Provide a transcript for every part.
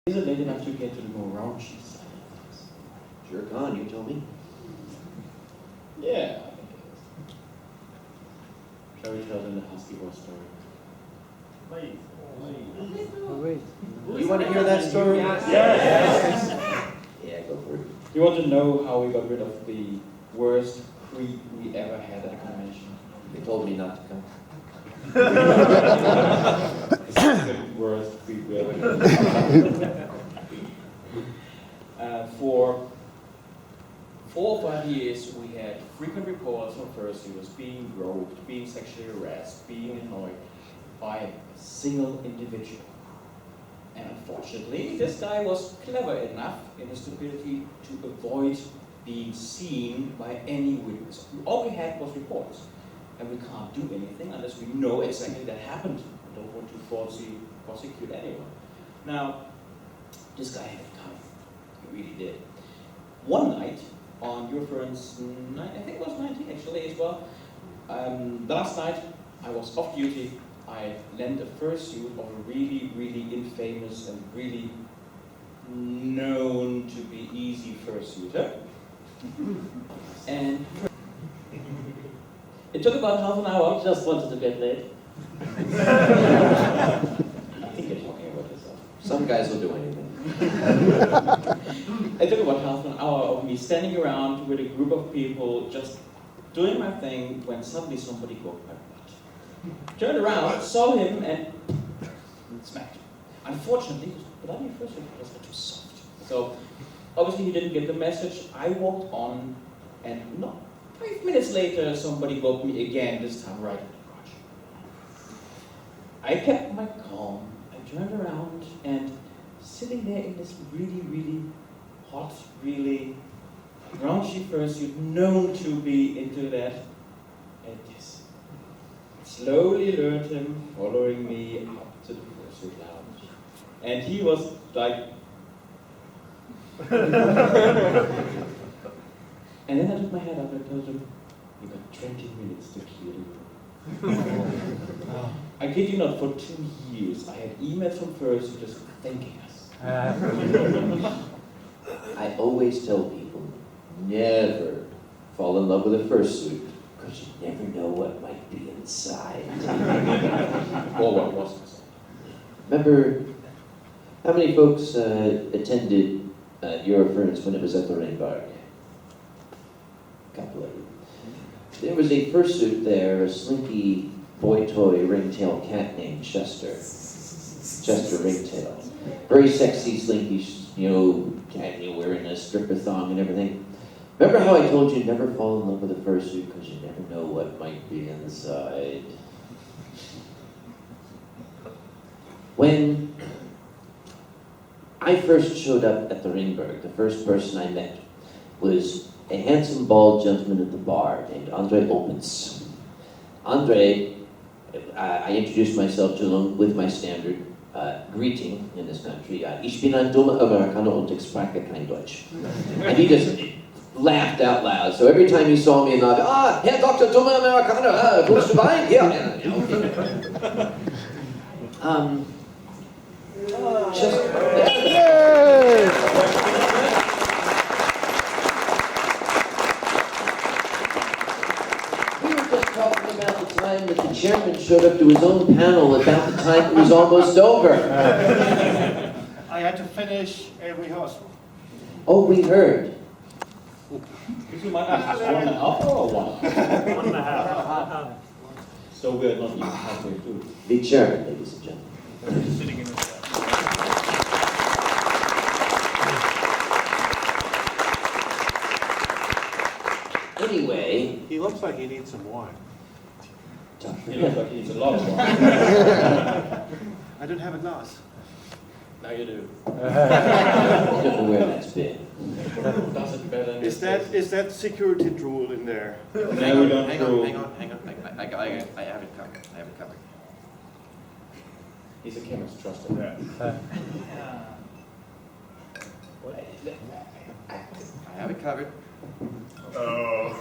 Is it late enough to get to the more raunchy side of things? Sure, Con, you told me. Yeah, I think it is. Shall we tell them the husky horse story? Please. You want to hear that story? Yes. Yeah, go for it. You want to know how we got rid of the worst creep we ever had at a convention? They told me not to come. The second worst creep we ever had. For 4 or 5 years, we had frequent reports from fursuiters being groped, being sexually harassed, being annoyed by a single individual. And unfortunately, this guy was clever enough in his stupidity to avoid being seen by any witness. All we had was reports. And we can't do anything unless we know exactly that happened. We don't want to falsely prosecute anyone. Now, this guy had it coming. He really did. One night, on your friend's, I think it was 19 actually as well, the last night I was off duty. I lent a fursuit of a really, really infamous and really known to be easy fursuiter. And it took about half an hour, just wanted to get late. I think you're talking about yourself. Some guys will do anything. It took about half an hour of me standing around with a group of people just doing my thing when suddenly somebody broke my butt. Turned around, saw him, and smacked him. Unfortunately, his bloody first was too soft. So obviously he didn't get the message. I walked on, and not 5 minutes later, somebody got me again, this time right in the crotch. I kept my calm. I turned around, and sitting there in this really, really hot, really raunchy fursuit, known to be into that, and this. Slowly lured him, following me up to the fursuit lounge. And he was like... And then I took my head up and told him, "You got 20 minutes to clear the room." I kid you not, for 2 years I had emails from fursuiters thanking us. I always tell people, never fall in love with a fursuit, because you never know what might be inside. Or what was inside. Remember, how many folks attended your furnace when it was at the Rainbark? Couple of you. There was a fursuit there, a slinky boy toy ringtail cat named Chester. Chester Ringtail. Very sexy, slinky, cat, wearing a stripper thong and everything. Remember how I told you never fall in love with a fursuit because you never know what might be inside? When I first showed up at the Ringberg, the first person I met was a handsome, bald gentleman at the bar named Andre Opitz. Andre, I introduced myself to him with my standard greeting in this country. Ich bin ein dummer Amerikaner und ich spreche kein Deutsch. And he just laughed out loud. So every time he saw me, he'd Herr Dr. Dummer Amerikaner, kommst du rein? Yeah, okay. About the time that the chairman showed up to his own panel about the time it was almost over. I had to finish a rehearsal. Oh, we heard. Did you mind ask, 1.5 hour or 1 hour? 1.5. So we're not even halfway through. The chairman, ladies and gentlemen. Sitting in the chair. Anyway. He looks like he needs some wine. He looks like he needs a lot of wine. I don't have a glass. Now you do. I don't know where that's been. Does it better than Is that security drool in there? No, we don't Hang do. on. I have it covered. He's a chemist, trust him. I have it covered. Oh.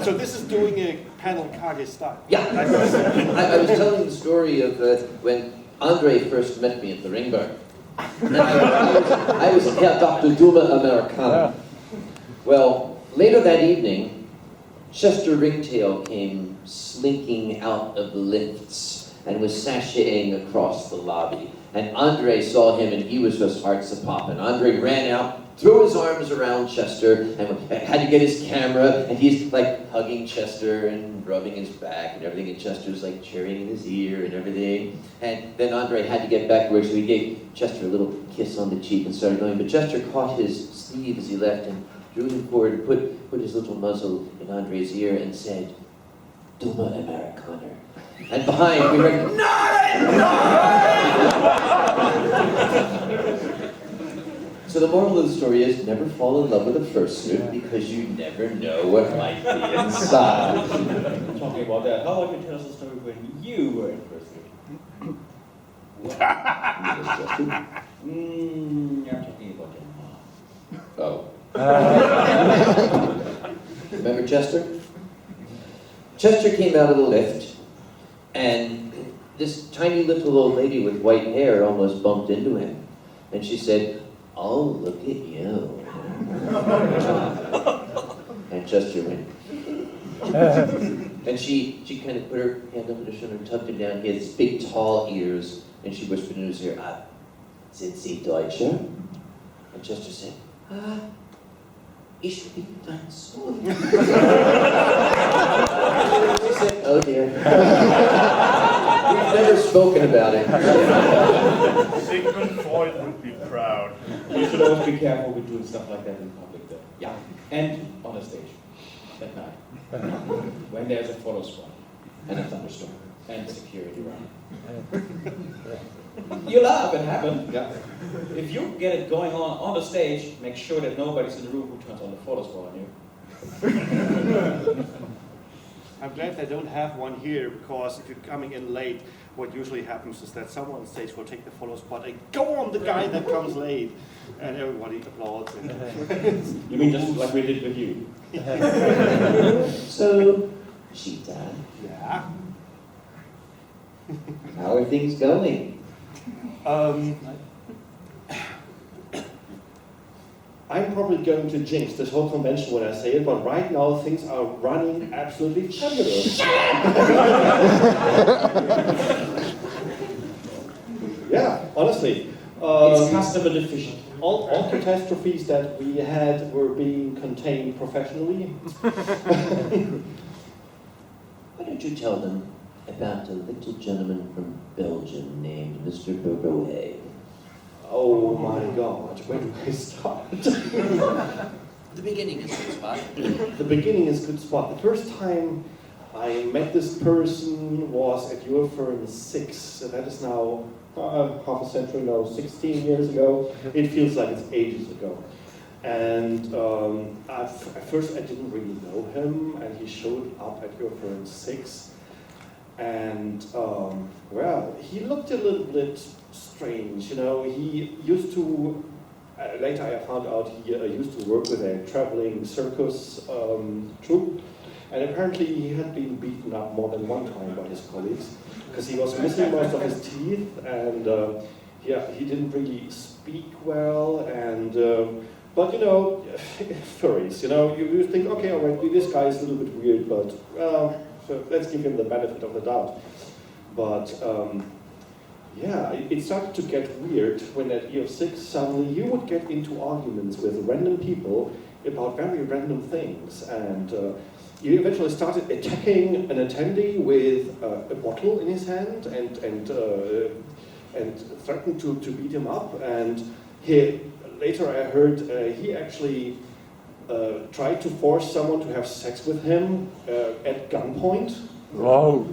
So this is doing a panel Kage style. Yeah, I was telling the story of when Andre first met me at the Ringberg. I was Herr Dr. Duma Americana. Well, later that evening, Chester Ringtail came slinking out of the lifts and was sashaying across the lobby. And Andre saw him and he was just hearts a-popping. Andre ran out, threw his arms around Chester and had to get his camera, and he's like hugging Chester and rubbing his back and everything, and Chester's like cheering in his ear and everything. And then Andre had to get back to work, so he gave Chester a little kiss on the cheek and started going, but Chester caught his sleeve as he left and drew him forward and put his little muzzle in Andre's ear and said, "Duma Amerikaner." And behind we heard, So the moral of the story is never fall in love with a fursuit because you never know what might be inside. Talking about that, how about you tell us the story when you were in fursuit? I'm talking about your mom. Oh. Remember Chester? Chester came out of the lift, and this tiny little old lady with white hair almost bumped into him. And she said, "Oh, look at you." And Chester went. And she kind of put her hand up his shoulder and tucked him down. He had these big, tall ears. And she whispered in his ear, "Sind Sie Deutscher?" And Chester said, "Ich bin dein Sohn." She said, "Oh dear." We've never spoken about it. Sigmund Freud would be proud. You should always be careful with doing stuff like that in public, though. Yeah. And on a stage, at night, when there's a photo spot, And a thunderstorm. and security around. You laugh, it happened. Yeah. If you get it going on the stage, make sure that nobody's in the room who turns on the photo spot on you. I'm glad they don't have one here, because if you're coming in late, what usually happens is that someone on stage will take the photo spot and go on the guy that comes late, and everybody applauds. And You mean just like we did with you? So, Sheeta, yeah. how are things going? I'm probably going to jinx this whole convention when I say it, but right now things are running absolutely fabulous. Yeah, honestly. It's customer deficient. All catastrophes that we had were being contained professionally. Why don't you tell them about a little gentleman from Belgium named Mr. Bergoet? Oh my God, where do I start? The beginning is a good spot. The beginning is a good spot. The first time I met this person was at your firm 6, so that is now half a century, no, 16 years ago. It feels like it's ages ago. And at first I didn't really know him, and he showed up at your firm 6. And well, he looked a little bit strange, you know. He used to, later I found out he used to work with a traveling circus troupe, and apparently he had been beaten up more than one time by his colleagues, because he was missing most of his teeth, and yeah, he didn't really speak well, and but you know, furries, you know, you think, okay, all right, this guy is a little bit weird, but well, so let's give him the benefit of the doubt. But yeah, it started to get weird when at year 6 suddenly you would get into arguments with random people about very random things, and you eventually started attacking an attendee with a bottle in his hand and threatened to beat him up. And later I heard he actually tried to force someone to have sex with him at gunpoint. Wow.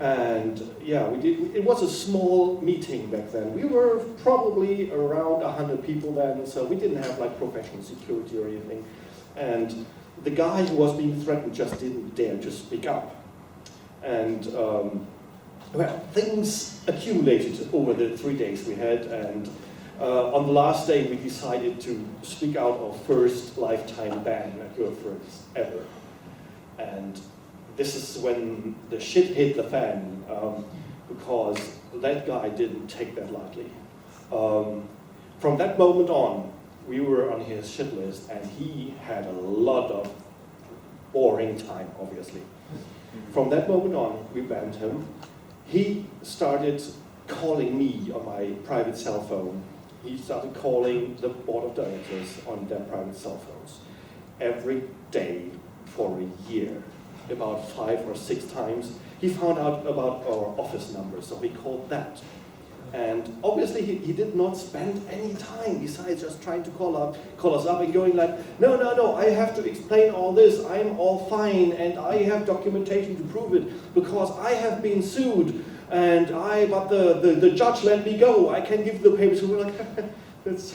And yeah, we did. It was a small meeting back then. We were probably around 100 people then, so we didn't have like professional security or anything. And the guy who was being threatened just didn't dare to speak up. And well, things accumulated over the 3 days we had, and on the last day we decided to speak out our first lifetime ban at your firms ever. And this is when the shit hit the fan, because that guy didn't take that lightly. From that moment on, we were on his shit list, and he had a lot of boring time, obviously. From that moment on, we banned him. He started calling me on my private cell phone. He started calling the board of directors on their private cell phones every day for a year, about 5 or 6 times. He found out about our office number, so he called that. And obviously he did not spend any time besides just trying to call us up and going like, no, I have to explain all this, I'm all fine, and I have documentation to prove it, because I have been sued, but the judge let me go, I can give the papers. So we're like, that's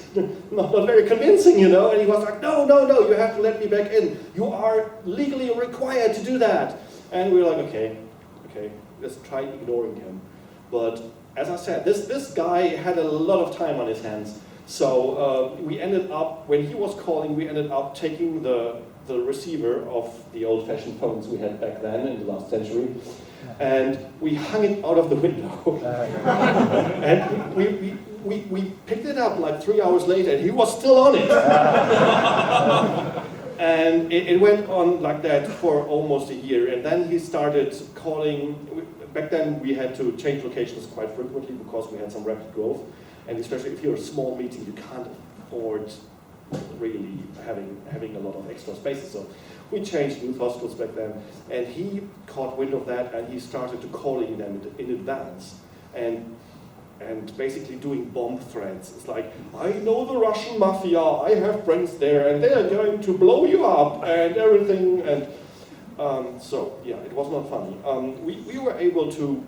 not very convincing, you know? And he was like, no, you have to let me back in. You are legally required to do that. And we were like, okay, let's try ignoring him. But as I said, this guy had a lot of time on his hands. So we ended up, when he was calling, we ended up taking the receiver of the old-fashioned phones we had back then in the last century, and we hung it out of the window. And we picked it up like 3 hours later, and he was still on it. And it went on like that for almost a year, and then he started calling. Back then we had to change locations quite frequently because we had some rapid growth, and especially if you're a small meeting, you can't afford really having a lot of extra spaces. So we changed youth hospitals back then, and he caught wind of that, and he started to calling them in advance, and basically doing bomb threats. It's like, I know the Russian mafia, I have friends there, and they are going to blow you up and everything. And so yeah, it was not funny. We were able to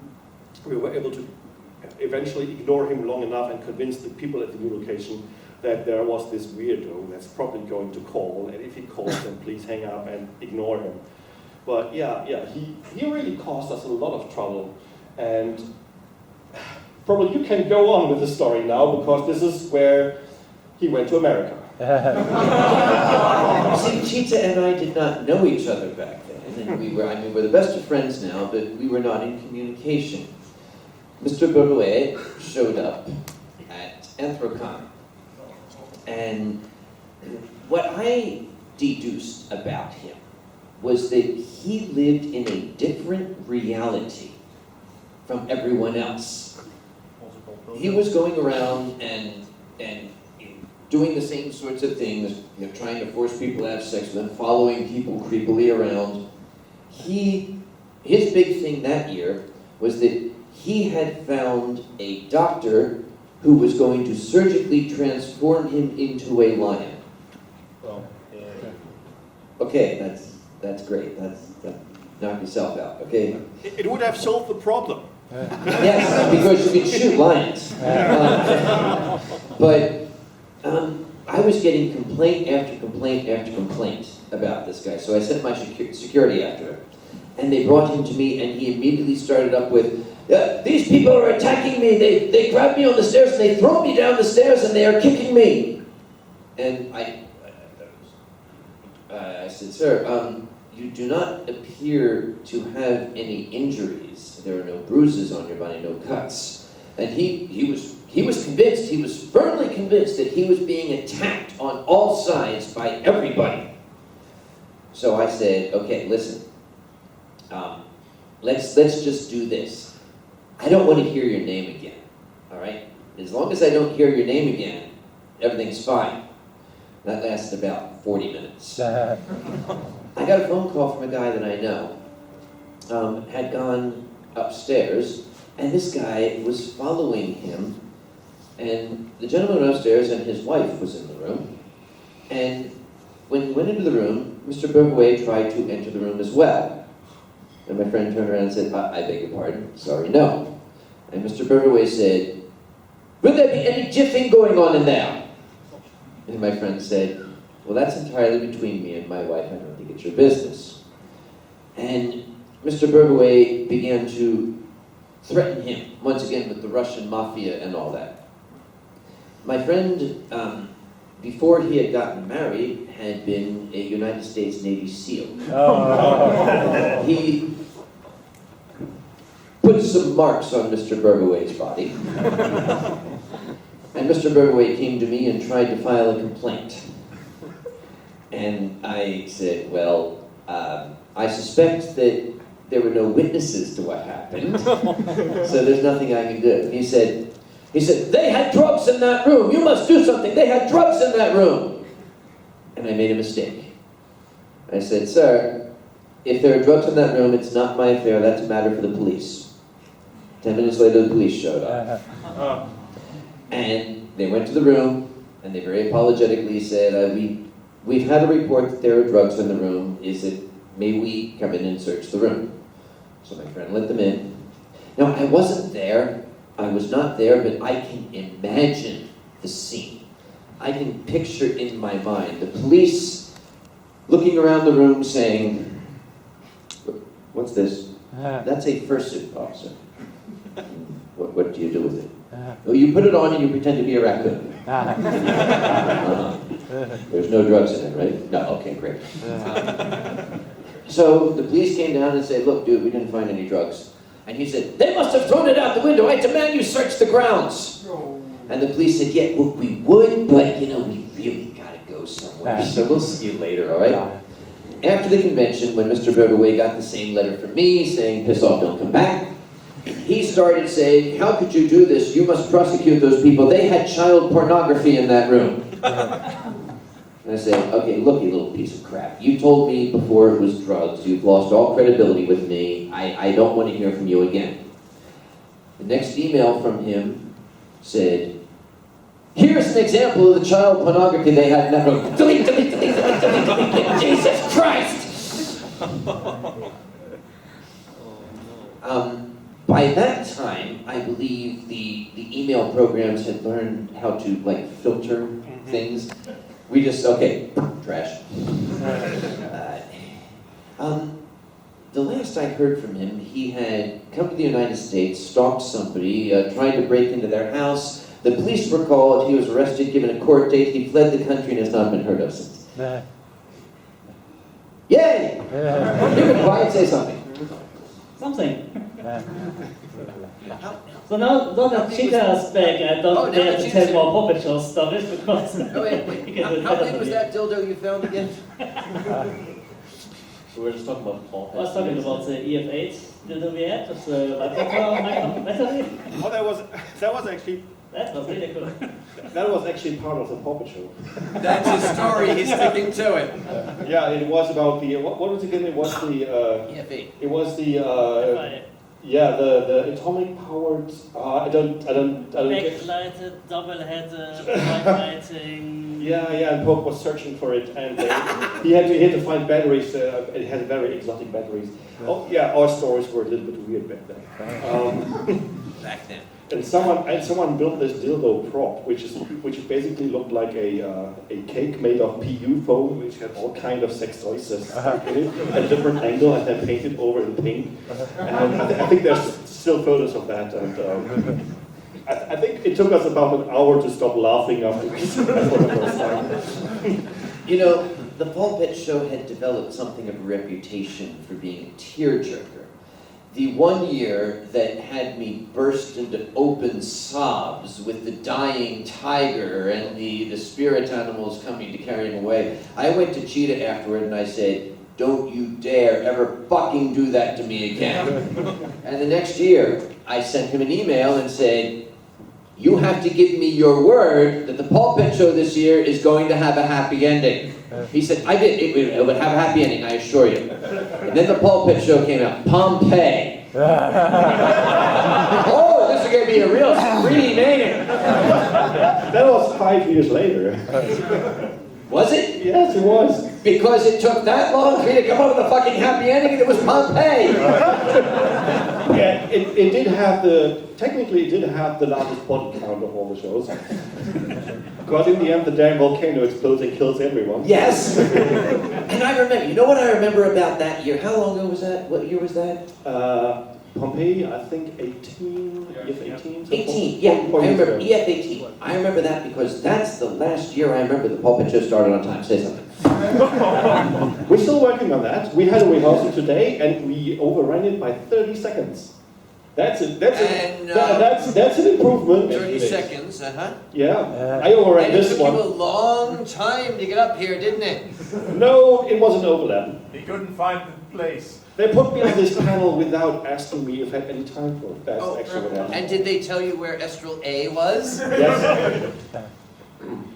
eventually ignore him long enough and convince the people at the new location that there was this weirdo that's probably going to call, and if he calls, then please hang up and ignore him. But yeah, he really caused us a lot of trouble, and probably you can go on with the story now, because this is where he went to America. See, Cheetah and I did not know each other back then, and we're the best of friends now, but we were not in communication. Mr. Borouet showed up at Anthrocon, and what I deduced about him was that he lived in a different reality from everyone else. He was going around and doing the same sorts of things, trying to force people to have sex with him, following people creepily around. His big thing that year was that he had found a doctor who was going to surgically transform him into a lion. Okay, that's great. Knock yourself out, okay? It would have solved the problem. Yes, because you can shoot lions. But I was getting complaint after complaint after complaint about this guy, so I sent my security after him. And they brought him to me, and he immediately started up with, these people are attacking me, they grabbed me on the stairs, and they throw me down the stairs, and they are kicking me. And I said, sir, you do not appear to have any injuries. There are no bruises on your body, no cuts. And he was convinced, he was firmly convinced that he was being attacked on all sides by everybody. So I said, okay, listen, let's just do this. I don't want to hear your name again, all right? As long as I don't hear your name again, everything's fine. That lasted about 40 minutes. I got a phone call from a guy that I know, had gone upstairs, and this guy was following him, and the gentleman went upstairs and his wife was in the room, and when he went into the room, Mr. Borouet tried to enter the room as well. And my friend turned around and said, I beg your pardon, sorry, no. And Mr. Borouet said, will there be any jiffing going on in there? And my friend said, well, that's entirely between me and my wife, I don't think it's your business. And Mr. Borouet began to threaten him, once again with the Russian mafia and all that. My friend before he had gotten married, had been a United States Navy SEAL. He put some marks on Mr. Bergaway's body. And Mr. Bergaway came to me and tried to file a complaint. And I said, well, I suspect that there were no witnesses to what happened, so there's nothing I can do. And he said, they had drugs in that room. You must do something. They had drugs in that room. And I made a mistake. I said, sir, if there are drugs in that room, it's not my affair. That's a matter for the police. 10 minutes later, the police showed up. And they went to the room, and they very apologetically said, we've had a report that there are drugs in the room. May we come in and search the room? So my friend let them in. Now, I wasn't there. I was not there, but I can imagine the scene. I can picture in my mind the police looking around the room saying, what's this? That's a fursuit, officer. What do you do with it? Oh, you put it on and you pretend to be a raccoon. There's no drugs in it, right? No, okay, great. So the police came down and said, look, dude, we didn't find any drugs. And he said, they must have thrown it out the window. I demand you search the grounds. And the police said, yeah, well, we would, but, we really got to go somewhere. So we'll see you later, all right? After the convention, when Mr. Bergaway got the same letter from me saying, piss off, don't come back, he started saying, how could you do this? You must prosecute those people. They had child pornography in that room. And I said, okay, look, you little piece of crap. You told me before it was drugs. You've lost all credibility with me. I don't want to hear from you again. The next email from him said, here's an example of the child pornography they had in that room. Delete, delete, delete, delete, delete, delete. Jesus Christ! By that time, I believe the email programs had learned how to filter things. We just, okay, trash. The last I heard from him, he had come to the United States, stalked somebody, tried to break into their house. The police were called, he was arrested, given a court date, he fled the country and has not been heard of since. Yay! You've been quiet, say something. Something. So now that Chica's back, I don't dare to tell more puppet show stories because Wait. How big was that dildo you found again? We were just talking about Paul. I was talking about the EF8 dildo we had with the Wipeouts battery. Oh, that was actually That was really cool. That was actually part of the puppet show. That's his story, he's sticking to it. Yeah, it was about the, what was it again? It was the, EF8. it was the, the atomic powered, I don't get. Backlighted, double-headed, vibrating. Yeah, and Pope was searching for it, and he had to find batteries. It had very exotic batteries. Oh yeah, our stories were a little bit weird back then. Back then. And someone built this dildo prop, which basically looked like a cake made of PU foam, which had all kind of sex toys stuck in it at a different angle, and then painted over in pink. And I think there's still photos of that. And I think it took us about an hour to stop laughing after we saw that for the first time. The Paul Pet Show had developed something of a reputation for being a tearjerker. The one year that had me burst into open sobs with the dying tiger and the spirit animals coming to carry him away, I went to Cheetah afterward and I said, don't you dare ever fucking do that to me again. And the next year, I sent him an email and said, you have to give me your word that the Paul Pet Show this year is going to have a happy ending. He said, I did. It would have a happy ending, I assure you. And then the Paul Pet Show came out. Pompeii. Oh, this is going to be a real scream, ain't it? That was 5 years later. Was it? Yes, it was. Because it took that long for you to come up with a fucking happy ending and it was Pompeii. Yeah, it did have technically it did have the largest body count of all the shows. Because in the end, the damn volcano explodes and kills everyone. Yes. And I remember, you know what I remember about that year? How long ago was that? What year was that? Pompeii, I think 18, EF 18? so 18, yeah, four I years remember, ago. EF 18. I remember that because that's the last year I remember the puppet show started on time. Say something. We're still working on that. We had a rehearsal today and we overran it by 30 seconds. That's it. And, That's an improvement. 30 seconds, uh-huh. Yeah, I overran And it this took you one. a long time to get up here, didn't it? No, it was an overlap. He couldn't find the place. They put me on this panel without asking me if I had any time for it. That's Oh, actually what happened. and did they tell you where Estrel A was? Yes.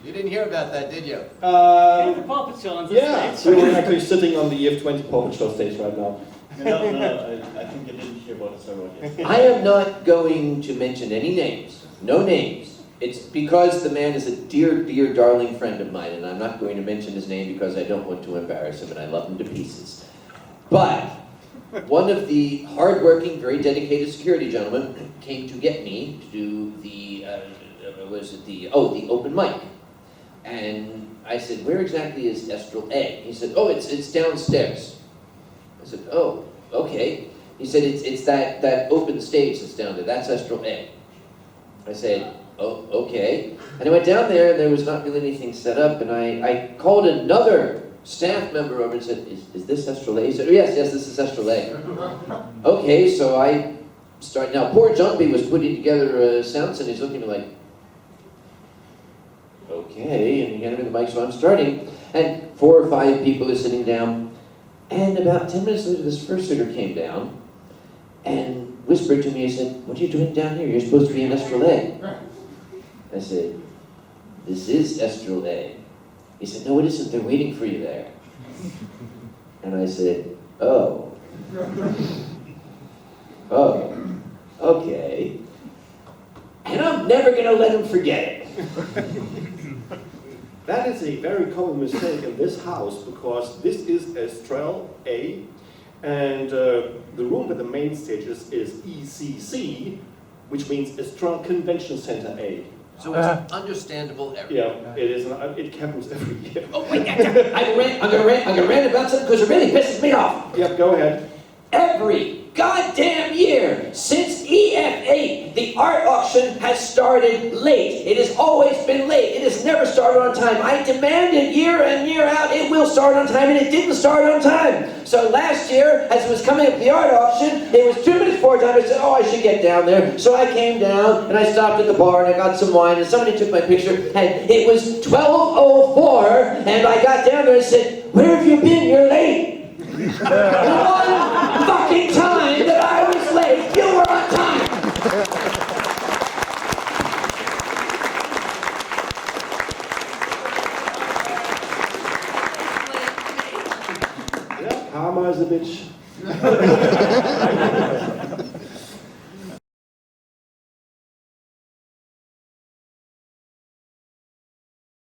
You didn't hear about that, did you? The puppet show on the Yeah, stage. we were actually sitting on the EF20 puppet show stage right now. No, I think you didn't hear about the server yet. I am not going to mention any names, no names. It's because the man is a dear, dear, darling friend of mine, and I'm not going to mention his name because I don't want to embarrass him, and I love him to pieces. But one of the hardworking, very dedicated security gentlemen came to get me to do the, the open mic. And I said, where exactly is Estrel A? He said, oh, it's downstairs. I said, oh, okay. He said, it's that open stage that's down there. That's Estrel A. I said, oh, okay. And I went down there, and there was not really anything set up, and I called another staff member over and said, is this Estrel A? He said, oh, yes, this is Estrel A. Okay, so I started. Now, poor Jumpy was putting together a sound set, and he's looking at me like, okay, and he handed me the mic, so I'm starting. And 4 or 5 people are sitting down, and about 10 minutes later, this fursuiter came down and whispered to me, he said, what are you doing down here? You're supposed to be in Estrel A. I said, this is Estrel A. He said, no, it isn't. They're waiting for you there. And I said, oh. Oh, okay. And I'm never going to let him forget it. That is a very common mistake in this house because this is Estrel A, and the room where the main stage is ECC, which means Estrel Convention Center A. So it's understandable area. Yeah, it is. It happens every year. Oh, wait, I'm gonna rant about something because it really pisses me off. Yeah, go ahead. Every goddamn year since EF8, the art auction has started late. It has always been late. It has never started on time. I demanded year in, year out, it will start on time, and it didn't start on time. So last year, as it was coming up the art auction, it was 2 minutes before time. I said, oh, I should get down there. So I came down, and I stopped at the bar, and I got some wine, and somebody took my picture, and it was 12:04, and I got down there and said, where have you been? You're late. The one fucking time that I was late, you were on time. Yeah, karma is a bitch.